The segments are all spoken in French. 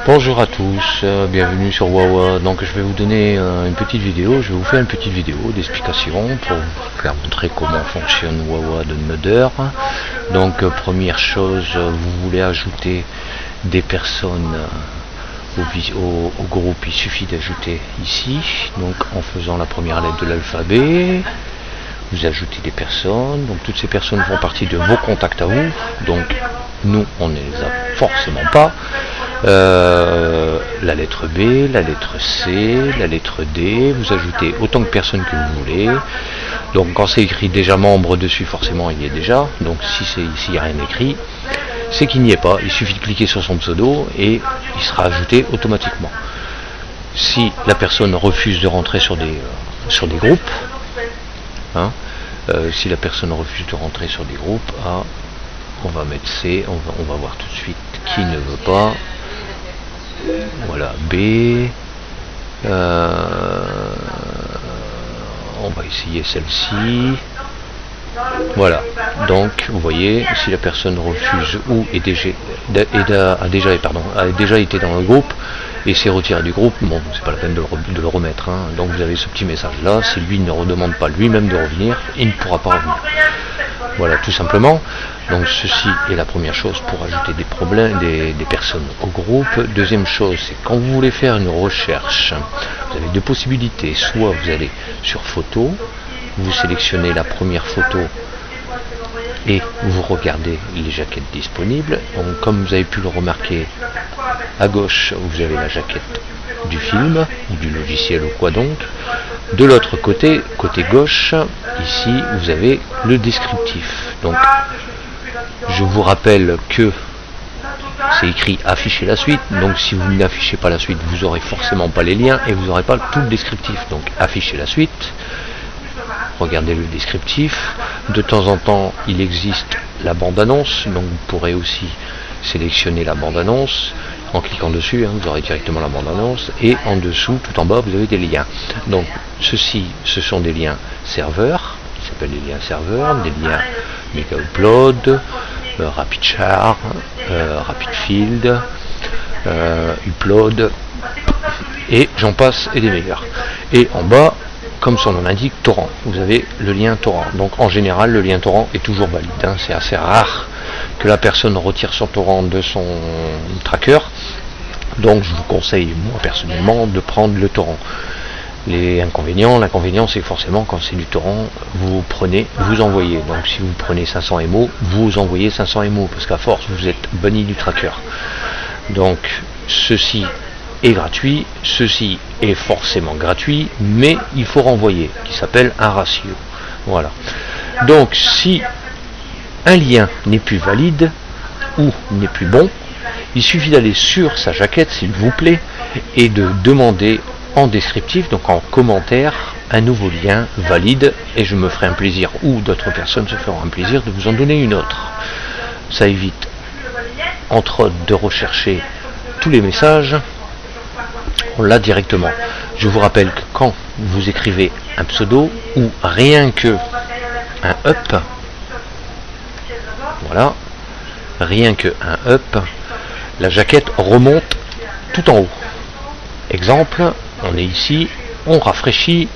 Bonjour à tous, bienvenue sur Wawa. Donc je vais vous donner une petite vidéo, je vais vous faire une petite vidéo d'explication pour vous faire montrer comment fonctionne Wawa de Nodder. Donc première chose, vous voulez ajouter des personnes au groupe, il suffit d'ajouter ici, donc en faisant la première lettre de l'alphabet. Vous ajoutez des personnes, donc toutes ces personnes font partie de vos contacts à vous, donc nous on ne les a forcément pas. La lettre B, la lettre C, la lettre D, vous ajoutez autant de personnes que vous voulez. Donc quand c'est écrit déjà membre dessus, forcément il y est déjà, donc si il n'y a rien écrit, c'est qu'il n'y est pas, il suffit de cliquer sur son pseudo et il sera ajouté automatiquement. Si la personne refuse de rentrer sur des groupes, si la personne refuse de rentrer sur des groupes, on va mettre C, on va voir tout de suite qui ne veut pas. Voilà, B, on va essayer celle-ci. Voilà, donc vous voyez, si la personne refuse ou a déjà été dans le groupe et s'est retiré du groupe, bon, c'est pas la peine de le remettre, donc vous avez ce petit message là, si lui ne redemande pas lui-même de revenir, il ne pourra pas revenir. Voilà, tout simplement. Donc ceci est la première chose pour ajouter des personnes au groupe. Deuxième chose, c'est quand vous voulez faire une recherche, vous avez deux possibilités, soit vous allez sur photo, vous sélectionnez la première photo et vous regardez les jaquettes disponibles. Donc comme vous avez pu le remarquer, à gauche vous avez la jaquette du film ou du logiciel ou quoi donc. De l'autre côté, côté gauche, ici vous avez le descriptif. Donc je vous rappelle que c'est écrit afficher la suite, donc si vous n'affichez pas la suite, vous n'aurez forcément pas les liens et vous n'aurez pas tout le descriptif. Donc affichez la suite, regardez le descriptif. De temps en temps il existe la bande-annonce, donc vous pourrez aussi sélectionner la bande-annonce en cliquant dessus, vous aurez directement la bande-annonce, et en dessous, tout en bas, vous avez des liens. Donc ceci, ce sont des liens serveurs, qui s'appellent des liens serveurs, des liens Mega Upload, Rapid Share, Rapid Field, Upload, et j'en passe et des meilleurs. Et en bas, comme son nom l'indique, torrent. Vous avez le lien torrent. Donc en général, le lien torrent est toujours valide. C'est assez rare que la personne retire son torrent de son tracker. Donc je vous conseille, moi personnellement, de prendre le torrent. L'inconvénient c'est que forcément quand c'est du torrent, vous envoyez. Donc si vous prenez 500 MO, vous envoyez 500 MO, parce qu'à force vous êtes banni du tracker. Donc ceci est gratuit, ceci est forcément gratuit, mais il faut renvoyer, qui s'appelle un ratio. Voilà. Donc si un lien n'est plus valide ou n'est plus bon, il suffit d'aller sur sa jaquette, s'il vous plaît, et de demander en descriptif, donc en commentaire, un nouveau lien valide, et je me ferai un plaisir, ou d'autres personnes se feront un plaisir de vous en donner une autre. Ça évite, entre autres, de rechercher tous les messages. On l'a directement. Je vous rappelle que quand vous écrivez un pseudo ou rien que un up, voilà, rien que un up, la jaquette remonte tout en haut. Exemple, on est ici, on rafraîchit,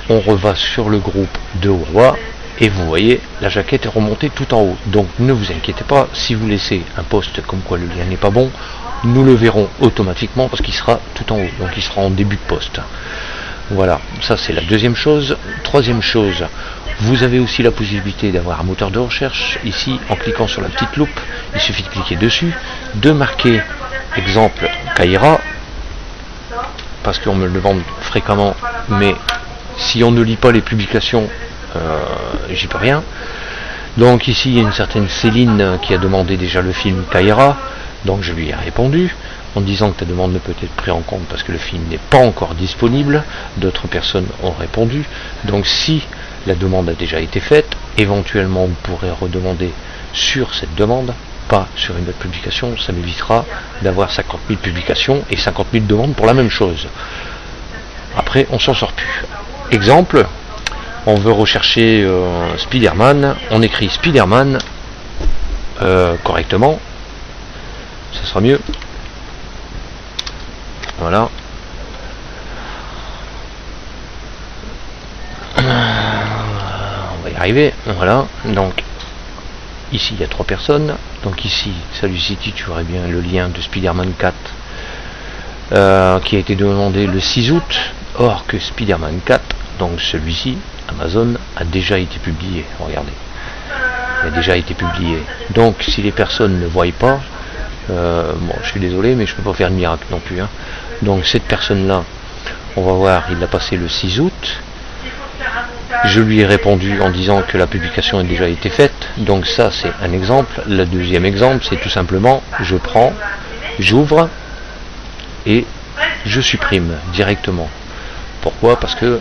on reva sur le groupe de Wawa et vous voyez la jaquette est remontée tout en haut. Donc ne vous inquiétez pas, si vous laissez un post comme quoi le lien n'est pas bon, nous le verrons automatiquement parce qu'il sera tout en haut, donc il sera en début de post. Voilà, ça c'est la deuxième chose. Troisième chose, vous avez aussi la possibilité d'avoir un moteur de recherche. Ici, en cliquant sur la petite loupe, il suffit de cliquer dessus, de marquer exemple Kaira, parce qu'on me le demande fréquemment, mais si on ne lit pas les publications, j'y peux rien. Donc ici il y a une certaine Céline qui a demandé déjà le film Kaira, donc je lui ai répondu en disant que ta demande ne peut être prise en compte parce que le film n'est pas encore disponible. D'autres personnes ont répondu, donc si la demande a déjà été faite, éventuellement vous pourrez redemander sur cette demande, pas sur une autre publication. Ça m'évitera d'avoir 50 000 publications et 50 000 demandes pour la même chose. Après on s'en sort plus. Exemple, on veut rechercher Spider-Man, on écrit Spider-Man correctement, ça sera mieux. Voilà. On va y arriver. Voilà. Donc ici il y a 3 personnes. Donc ici, Salut City, tu verrais bien le lien de Spider-Man 4 qui a été demandé le 6 août. Or que Spider-Man 4, donc celui-ci, Amazon, a déjà été publié. Regardez. Il a déjà été publié. Donc si les personnes ne voient pas, bon, je suis désolé, mais je peux pas faire de miracle non plus. Hein. Donc cette personne-là, on va voir, il l'a passé le 6 août. Je lui ai répondu en disant que la publication a déjà été faite. Donc ça, c'est un exemple. Le deuxième exemple, c'est tout simplement, je prends, j'ouvre et je supprime directement. Pourquoi? Parce que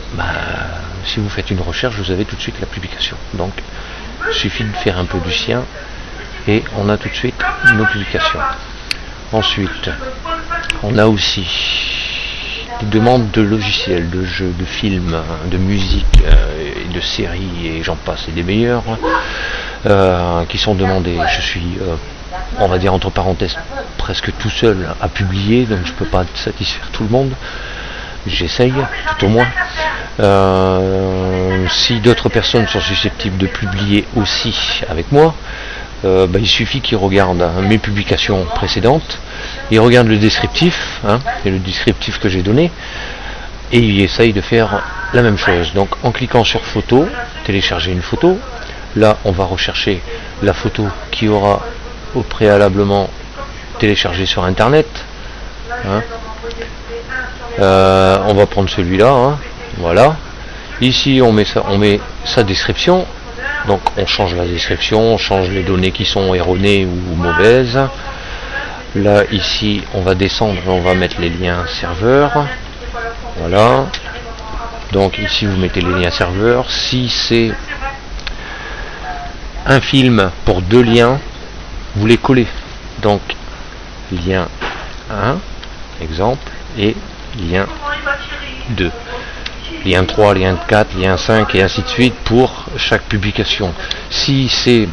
si vous faites une recherche, vous avez tout de suite la publication. Donc il suffit de faire un peu du sien et on a tout de suite nos publications. Ensuite, on a aussi des demandes de logiciels, de jeux, de films, de musique, et de séries, et j'en passe, et des meilleurs, qui sont demandés. Je suis, on va dire entre parenthèses, presque tout seul à publier, donc je peux pas satisfaire tout le monde. J'essaye, tout au moins. Si d'autres personnes sont susceptibles de publier aussi avec moi, il suffit qu'ils regardent mes publications précédentes, ils regardent le descriptif, et le descriptif que j'ai donné, et ils essayent de faire la même chose. Donc en cliquant sur photo, télécharger une photo, là on va rechercher la photo qui aura au préalablement téléchargé sur internet. On va prendre celui-là, voilà. Ici on met sa description. Donc on change la description, on change les données qui sont erronées ou mauvaises. Là ici on va descendre, on va mettre les liens serveurs. Voilà. Donc ici vous mettez les liens serveurs. Si c'est un film pour 2 liens, vous les collez. Donc lien 1, exemple, et lien 2. Lien 3, lien 4, lien 5 et ainsi de suite pour chaque publication. Si c'est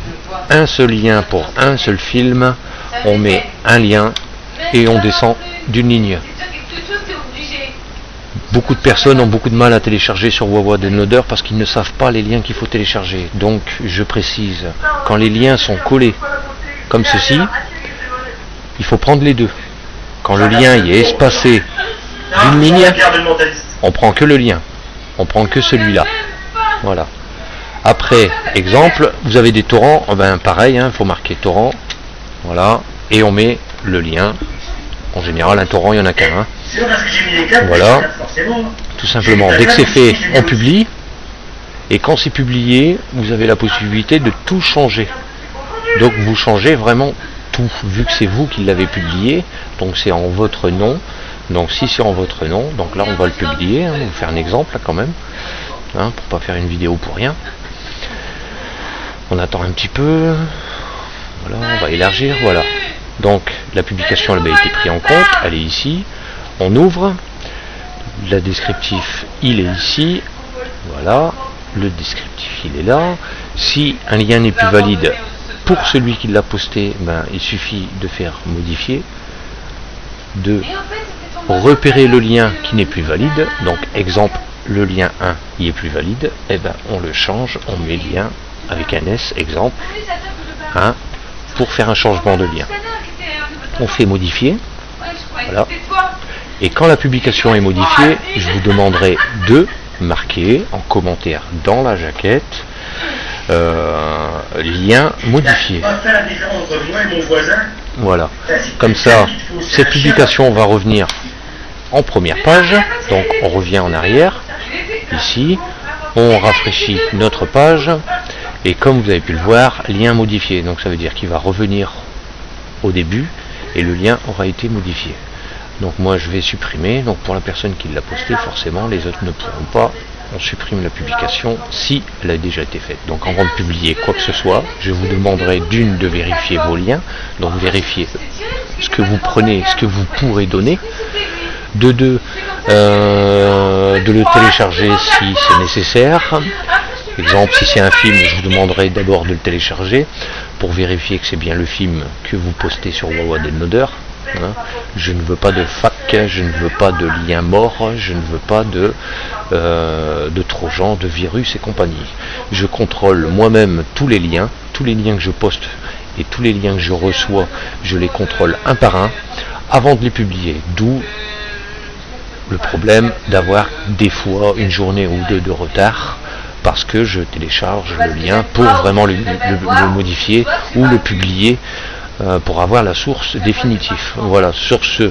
un seul lien pour un seul film, on met un lien et on descend d'une ligne. Beaucoup de personnes ont beaucoup de mal à télécharger sur Wawa Downloader parce qu'ils ne savent pas les liens qu'il faut télécharger. Donc je précise, quand les liens sont collés comme ceci, il faut prendre les deux. Quand le lien y est espacé d'une ligne, on prend que le lien. On prend que celui-là. Voilà. Après, exemple, vous avez des torrents, pareil, il faut marquer torrent. Voilà. Et on met le lien. En général, un torrent, il n'y en a qu'un. Voilà. Tout simplement. Dès que c'est fait, on publie. Et quand c'est publié, vous avez la possibilité de tout changer. Donc vous changez vraiment tout, vu que c'est vous qui l'avez publié. Donc c'est en votre nom. Donc si c'est en votre nom, donc là on va le publier, on va faire un exemple là quand même, pour pas faire une vidéo pour rien. On attend un petit peu, voilà, on va élargir, voilà. Donc la publication elle a été prise en compte, elle est ici, on ouvre, le descriptif il est ici, voilà, le descriptif il est là. Si un lien n'est plus valide pour celui qui l'a posté, il suffit de faire modifier, de repérer le lien qui n'est plus valide. Donc exemple, le lien 1 il est plus valide, on le change, on met lien avec un S, exemple, pour faire un changement de lien. On fait modifier, voilà. Et quand la publication est modifiée, je vous demanderai de marquer en commentaire dans la jaquette lien modifié. Voilà. Comme ça, cette publication va revenir en première page. Donc on revient en arrière. Ici, on rafraîchit notre page. Et comme vous avez pu le voir, lien modifié. Donc ça veut dire qu'il va revenir au début et le lien aura été modifié. Donc moi je vais supprimer. Donc pour la personne qui l'a posté, forcément les autres ne pourront pas. On supprime la publication si elle a déjà été faite. Donc avant de publier quoi que ce soit, je vous demanderai d'une de vérifier vos liens, donc vérifier ce que vous prenez, ce que vous pourrez donner, de deux, de le télécharger si c'est nécessaire. Exemple, si c'est un film, je vous demanderai d'abord de le télécharger. pour vérifier que c'est bien le film que vous postez sur Wawa Downloader. Hein. Je ne veux pas de fac, je ne veux pas de lien mort, je ne veux pas de trojan, de virus et compagnie. Je contrôle moi-même tous les liens que je poste et tous les liens que je reçois, je les contrôle un par un avant de les publier. D'où le problème d'avoir des fois une journée ou deux de retard parce que je télécharge le lien pour vraiment le modifier ou le publier pour avoir la source définitive. Voilà, sur ce,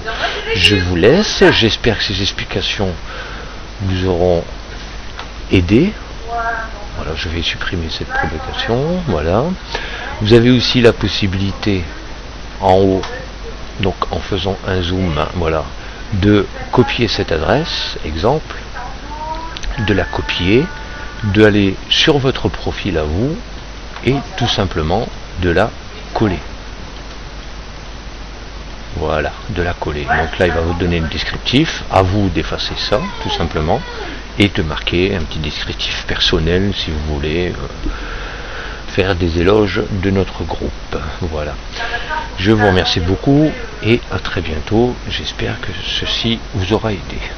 je vous laisse. J'espère que ces explications vous auront aidé. Voilà, je vais supprimer cette publication. Voilà. Vous avez aussi la possibilité en haut, donc en faisant un zoom, voilà, de copier cette adresse, exemple, de la copier, d'aller sur votre profil à vous et tout simplement de la coller. Voilà, de la coller. Donc là, il va vous donner le descriptif. À vous d'effacer ça, tout simplement, et de marquer un petit descriptif personnel si vous voulez faire des éloges de notre groupe. Voilà. Je vous remercie beaucoup et à très bientôt. J'espère que ceci vous aura aidé.